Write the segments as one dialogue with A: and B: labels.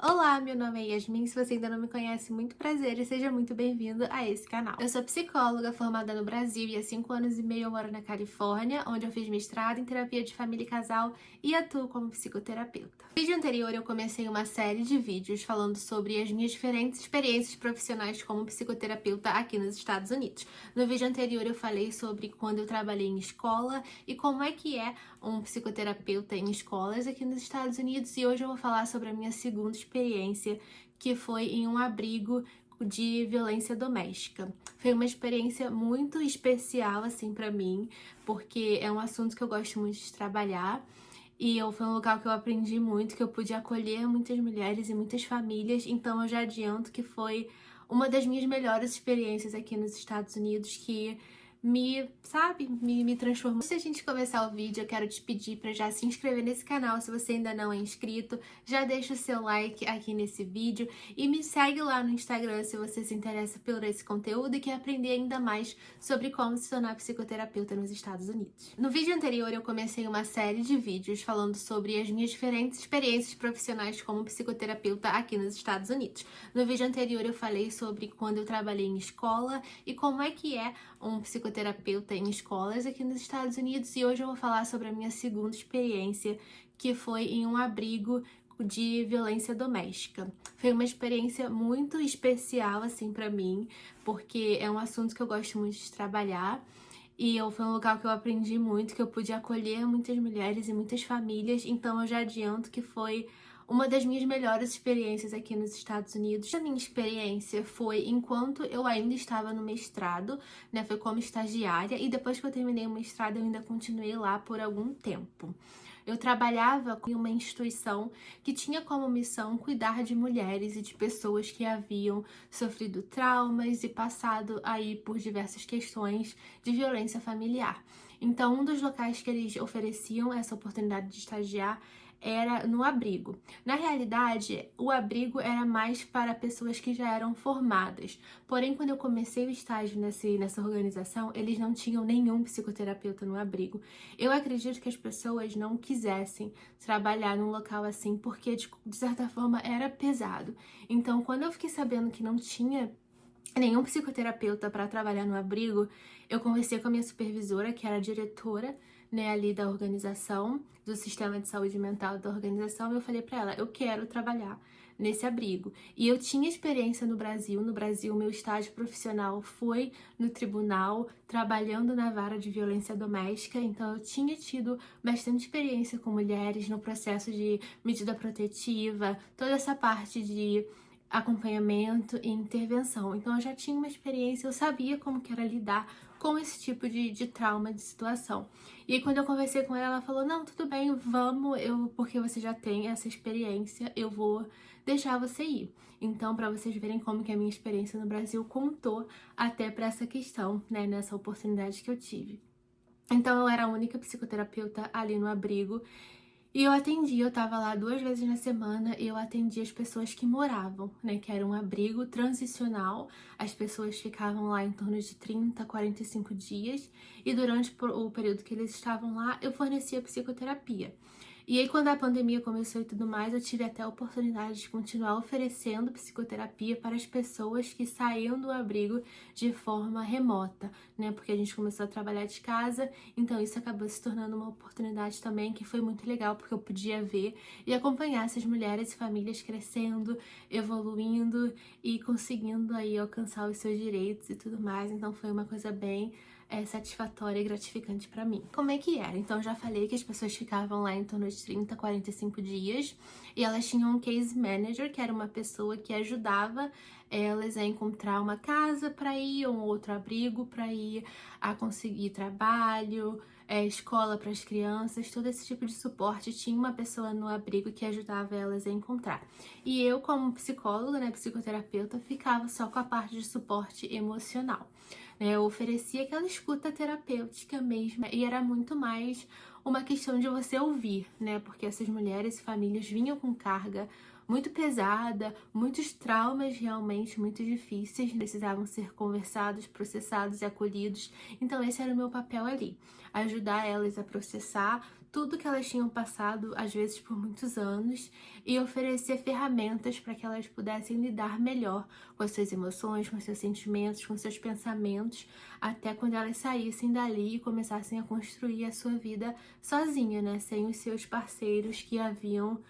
A: Olá, meu nome é Yasmin. Se você ainda não me conhece, muito prazer e seja muito bem-vindo a esse canal. Eu sou psicóloga formada no Brasil e há 5 anos e meio eu moro na Califórnia, onde eu fiz mestrado em terapia de família e casal e atuo como psicoterapeuta. No vídeo anterior eu comecei uma série de vídeos falando sobre as minhas diferentes experiências profissionais como psicoterapeuta aqui nos Estados Unidos. No vídeo anterior eu falei sobre quando eu trabalhei em escola e como é que é um psicoterapeuta em escolas aqui nos Estados Unidos, e hoje eu vou falar sobre a minha segunda experiência, que foi em um abrigo de violência doméstica. Foi uma experiência muito especial assim para mim, porque é um assunto que eu gosto muito de trabalhar. Foi um local que eu aprendi muito, que eu pude acolher muitas mulheres e muitas famílias, então eu já adianto que foi uma das minhas melhores experiências aqui nos Estados Unidos, que me transformou. Antes da gente começar o vídeo, eu quero te pedir para já se inscrever nesse canal se você ainda não é inscrito, já deixa o seu like aqui nesse vídeo e me segue lá no Instagram se você se interessa por esse conteúdo e quer aprender ainda mais sobre como se tornar psicoterapeuta nos Estados Unidos. No vídeo anterior eu comecei uma série de vídeos falando sobre as minhas diferentes experiências profissionais como psicoterapeuta aqui nos Estados Unidos. No vídeo anterior eu falei sobre quando eu trabalhei em escola e como é que é um psicoterapeuta em escolas aqui nos Estados Unidos, e hoje eu vou falar sobre a minha segunda experiência, que foi em um abrigo de violência doméstica. Foi uma experiência muito especial assim para mim, porque é um assunto que eu gosto muito de trabalhar. Foi um local que eu aprendi muito, que eu pude acolher muitas mulheres e muitas famílias, então eu já adianto que foi uma das minhas melhores experiências aqui nos Estados Unidos. A minha experiência foi enquanto eu ainda estava no mestrado, né? Foi como estagiária, e depois que eu terminei o mestrado eu ainda continuei lá por algum tempo. Eu trabalhava em uma instituição que tinha como missão cuidar de mulheres e de pessoas que haviam sofrido traumas e passado aí por diversas questões de violência familiar. Então, um dos locais que eles ofereciam essa oportunidade de estagiar era no abrigo. Na realidade, o abrigo era mais para pessoas que já eram formadas. Porém, quando eu comecei o estágio nessa organização, eles não tinham nenhum psicoterapeuta no abrigo. Eu acredito que as pessoas não quisessem trabalhar num local assim, porque de certa forma era pesado. Então, quando eu fiquei sabendo que não tinha nenhum psicoterapeuta para trabalhar no abrigo, eu conversei com a minha supervisora, que era a diretora, né, ali da organização, do sistema de saúde mental da organização, e eu falei para ela, eu quero trabalhar nesse abrigo. E eu tinha experiência no Brasil. No Brasil, meu estágio profissional foi no tribunal, trabalhando na vara de violência doméstica, então eu tinha tido bastante experiência com mulheres no processo de medida protetiva, toda essa parte de acompanhamento e intervenção. Então eu já tinha uma experiência, eu sabia como que era lidar com esse tipo de trauma, de situação. E aí, quando eu conversei com ela falou, não, tudo bem, vamos, porque você já tem essa experiência, eu vou deixar você ir. Então, para vocês verem como que a minha experiência no Brasil contou até para essa questão, né, nessa oportunidade que eu tive. Então, eu era a única psicoterapeuta ali no abrigo. E eu tava lá 2 vezes na semana, e eu atendia as pessoas que moravam, né, que era um abrigo transicional. As pessoas ficavam lá em torno de 30 a 45 dias, e durante o período que eles estavam lá, eu fornecia psicoterapia. E aí, quando a pandemia começou e tudo mais, eu tive até a oportunidade de continuar oferecendo psicoterapia para as pessoas que saíam do abrigo de forma remota, né? Porque a gente começou a trabalhar de casa, então isso acabou se tornando uma oportunidade também que foi muito legal, porque eu podia ver e acompanhar essas mulheres e famílias crescendo, evoluindo e conseguindo aí alcançar os seus direitos e tudo mais. Então foi uma coisa bem satisfatória e gratificante pra mim. Como é que era? Então, eu já falei que as pessoas ficavam lá em torno de 30 a 45 dias, e elas tinham um case manager, que era uma pessoa que ajudava elas a encontrar uma casa para ir, ou um outro abrigo para ir, a conseguir trabalho, escola para as crianças, todo esse tipo de suporte. Tinha uma pessoa no abrigo que ajudava elas a encontrar. E eu, como psicóloga, né, psicoterapeuta, ficava só com a parte de suporte emocional. Eu oferecia aquela escuta terapêutica mesmo, e era muito mais uma questão de você ouvir, né? Porque essas mulheres e famílias vinham com carga muito pesada, muitos traumas realmente muito difíceis, precisavam ser conversados, processados e acolhidos. Então esse era o meu papel ali, ajudar elas a processar tudo que elas tinham passado, às vezes por muitos anos, e oferecer ferramentas para que elas pudessem lidar melhor com as suas emoções, com os seus sentimentos, com os seus pensamentos, até quando elas saíssem dali e começassem a construir a sua vida sozinha, né? Sem os seus parceiros que haviam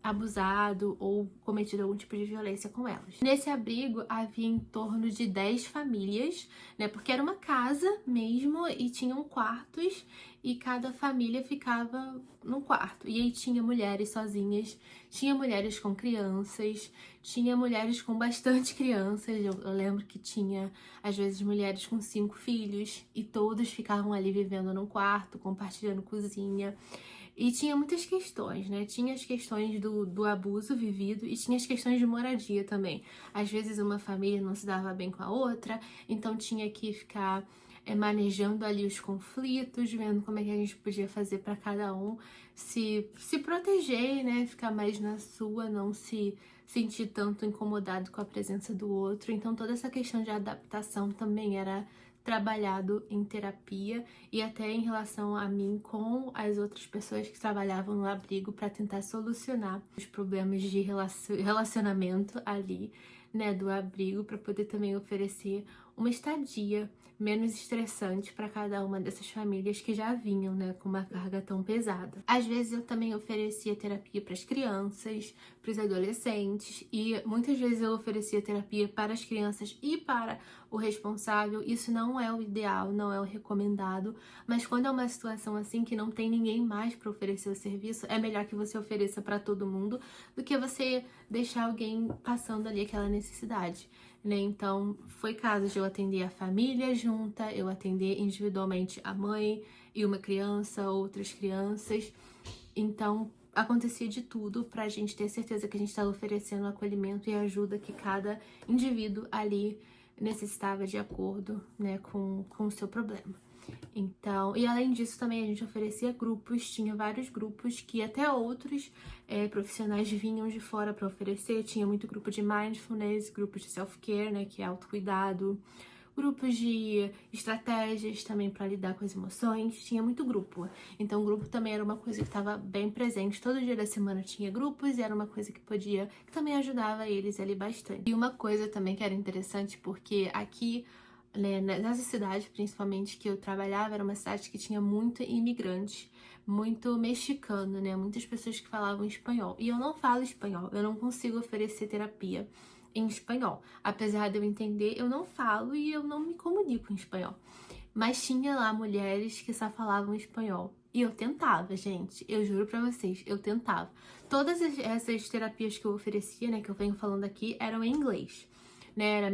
A: abusado ou cometido algum tipo de violência com elas. Nesse abrigo havia em torno de 10 famílias, né? Porque era uma casa mesmo e tinham quartos e cada família ficava num quarto. E aí tinha mulheres sozinhas, tinha mulheres com crianças, tinha mulheres com bastante crianças. Eu lembro que tinha, às vezes, mulheres com 5 filhos e todos ficavam ali vivendo num quarto, compartilhando cozinha. E tinha muitas questões, né? Tinha as questões do abuso vivido e tinha as questões de moradia também. Às vezes uma família não se dava bem com a outra, então tinha que ficar manejando ali os conflitos, vendo como é que a gente podia fazer para cada um se proteger, né? Ficar mais na sua, não se sentir tanto incomodado com a presença do outro. Então toda essa questão de adaptação também era trabalhado em terapia e até em relação a mim com as outras pessoas que trabalhavam no abrigo para tentar solucionar os problemas de relacionamento ali, né, do abrigo, para poder também oferecer uma estadia menos estressante para cada uma dessas famílias que já vinham, né, com uma carga tão pesada. Às vezes eu também oferecia terapia para as crianças, para os adolescentes, e muitas vezes eu oferecia terapia para as crianças e para o responsável. Isso não é o ideal, não é o recomendado, mas quando é uma situação assim que não tem ninguém mais para oferecer o serviço, é melhor que você ofereça para todo mundo do que você deixar alguém passando ali aquela necessidade, né? Então, foi caso de eu atender a família junta, eu atender individualmente a mãe e uma criança, outras crianças. Então, acontecia de tudo pra gente ter certeza que a gente estava oferecendo o acolhimento e ajuda que cada indivíduo ali necessitava de acordo, né, com o seu problema. Então, e além disso também a gente oferecia grupos, tinha vários grupos que até outros profissionais vinham de fora para oferecer. Tinha muito grupo de mindfulness, grupos de self-care, né, que é autocuidado, grupos de estratégias também para lidar com as emoções, tinha muito grupo. Então, o grupo também era uma coisa que estava bem presente. Todo dia da semana tinha grupos e era uma coisa que que também ajudava eles ali bastante. E uma coisa também que era interessante, porque aqui, né, nessa cidade, principalmente que eu trabalhava, era uma cidade que tinha muito imigrante, muito mexicano, né? Muitas pessoas que falavam espanhol. E eu não falo espanhol, eu não consigo oferecer terapia em espanhol. Apesar de eu entender, eu não falo e eu não me comunico em espanhol. Mas tinha lá mulheres que só falavam espanhol. E eu tentava, gente. Eu juro pra vocês, eu tentava. Todas essas terapias que eu oferecia, né, que eu venho falando aqui, eram em inglês. Né, era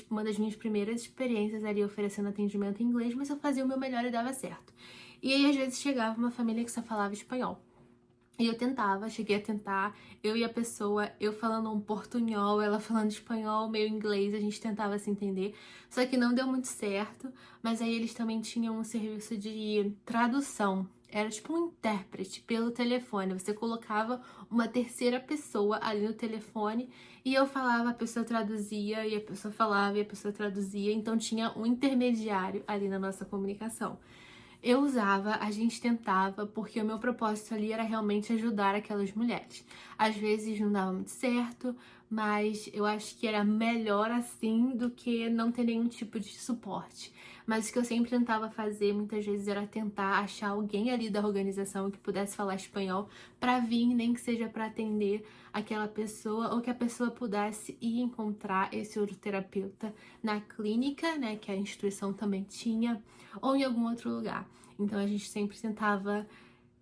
A: uma das minhas primeiras experiências ali oferecendo atendimento em inglês, mas eu fazia o meu melhor e dava certo. E aí, às vezes, chegava uma família que só falava espanhol. E eu tentava, cheguei a tentar, eu e a pessoa, eu falando um portunhol, ela falando espanhol, meio inglês, a gente tentava se entender, só que não deu muito certo, mas aí eles também tinham um serviço de tradução, era tipo um intérprete pelo telefone, você colocava uma terceira pessoa ali no telefone e eu falava, a pessoa traduzia, e a pessoa falava e a pessoa traduzia, então tinha um intermediário ali na nossa comunicação. Eu usava, a gente tentava, porque o meu propósito ali era realmente ajudar aquelas mulheres. Às vezes não dava muito certo, mas eu acho que era melhor assim do que não ter nenhum tipo de suporte. Mas o que eu sempre tentava fazer, muitas vezes, era tentar achar alguém ali da organização que pudesse falar espanhol para vir, nem que seja para atender aquela pessoa, ou que a pessoa pudesse ir encontrar esse outro terapeuta na clínica, né, que a instituição também tinha, ou em algum outro lugar. Então a gente sempre tentava,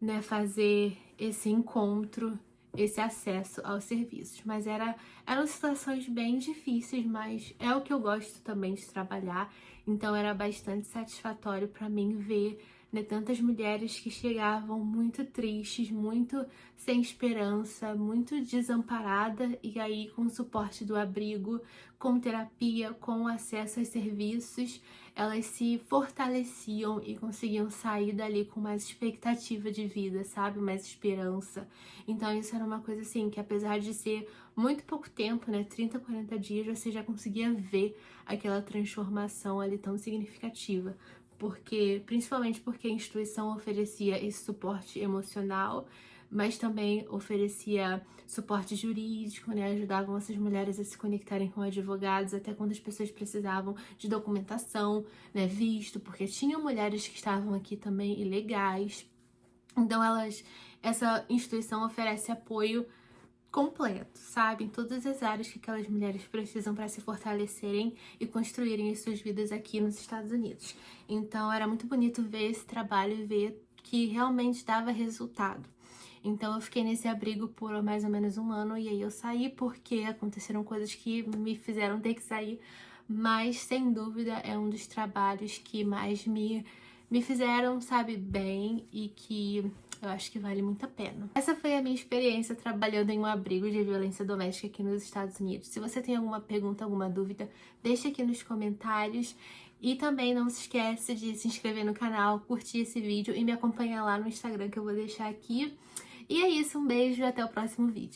A: né, fazer esse encontro, esse acesso aos serviços. Mas eram situações bem difíceis, mas é o que eu gosto também de trabalhar. Então era bastante satisfatório para mim ver, né, tantas mulheres que chegavam muito tristes, muito sem esperança, muito desamparada, e aí com o suporte do abrigo, com terapia, com acesso aos serviços, elas se fortaleciam e conseguiam sair dali com mais expectativa de vida, sabe? Mais esperança. Então isso era uma coisa assim, que apesar de ser muito pouco tempo, né, 30, 40 dias, você já conseguia ver aquela transformação ali tão significativa principalmente porque a instituição oferecia esse suporte emocional, mas também oferecia suporte jurídico, né? Ajudavam essas mulheres a se conectarem com advogados, até quando as pessoas precisavam de documentação, né? Visto, porque tinham mulheres que estavam aqui também ilegais. Então, essa instituição oferece apoio completo, sabe? Em todas as áreas que aquelas mulheres precisam para se fortalecerem e construírem as suas vidas aqui nos Estados Unidos. Então, era muito bonito ver esse trabalho e ver que realmente dava resultado. Então, eu fiquei nesse abrigo por mais ou menos um ano e aí eu saí porque aconteceram coisas que me fizeram ter que sair, mas sem dúvida é um dos trabalhos que mais me fizeram, sabe, bem e que eu acho que vale muito a pena. Essa foi a minha experiência trabalhando em um abrigo de violência doméstica aqui nos Estados Unidos. Se você tem alguma pergunta, alguma dúvida, deixa aqui nos comentários. E também não se esquece de se inscrever no canal, curtir esse vídeo e me acompanhar lá no Instagram que eu vou deixar aqui. E é isso, um beijo e até o próximo vídeo.